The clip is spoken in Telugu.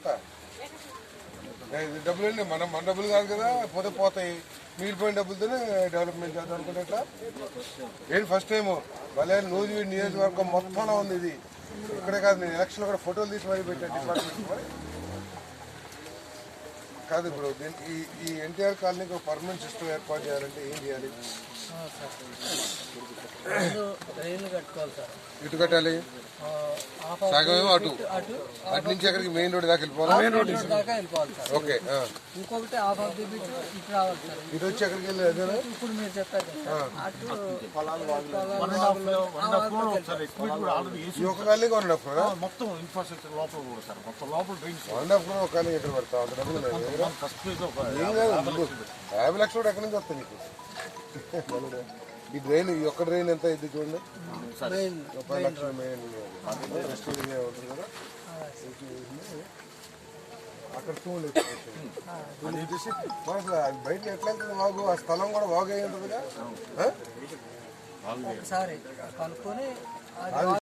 చెప్తా. డబ్బులు అండి మన డబ్బులు కాదు కదా, పోతాయి. మిగిలిపోయిన డబ్బులతోనే డెవలప్మెంట్ చేద్దాం అనుకుంటే ఎట్లా ఏంటి ఫస్ట్ టైము భలే నూజివీడు నియోజకవర్గం మొత్తంలో ఉంది ఇది. ఇక్కడే కాదు, నేను ఎలక్షన్లో కూడా ఫోటోలు తీసి మరీ పెట్టాను డిపార్ట్మెంట్ మరి కాదు. ఇప్పుడు ఈ ఎన్టీఆర్ కాలనీకి ఒక పర్మనెంట్ సిస్టమ్ ఏర్పాటు చేయాలంటే ఏం చేయాలి? ఇటు కట్టాలి, సగమేమో అటు నుంచి ఎక్కడికి మెయిన్ రోడ్ దాకా వెళ్ళిపోవాలి. ఓకే, ఇంకొకటి హాఫ్ ఆఫ్ ది బిట్ ఇటు రావాలి సార్. ఇటు వచ్చి ఎక్కడికి వెళ్ళి ఇప్పుడు మీరు చెప్పారు అటు ఈ ఒక కాలనీ 1.5 crore మొత్తం ఇన్ఫ్రాస్ట్రక్చర్ లోపల కూడా సార్, మొత్తం లోపల డ్రైన్స్ 1.5 crore ఒక కాలనీ ఎక్కడ పడతావు? అంత డబ్బులు ఫస్ట్ ఫేజ్ ఒక ఏం కాదు, 50 లక్షలు కూడా ఎక్కడి నుంచి వస్తాయి నీకు? ఈ డ్రైన్, ఈ ఒక్క డ్రైన్ ఎంత అయింది చూడండి, 10 లక్షలు మెయిన్ ఉంటుంది కదా. అక్కడ చూడండి బయట ఎట్లా వెళ్తుంది వాగు, ఆ స్థలం కూడా వాగు అయి ఉంటుందిగా. ఒకసారి కనుక్కొని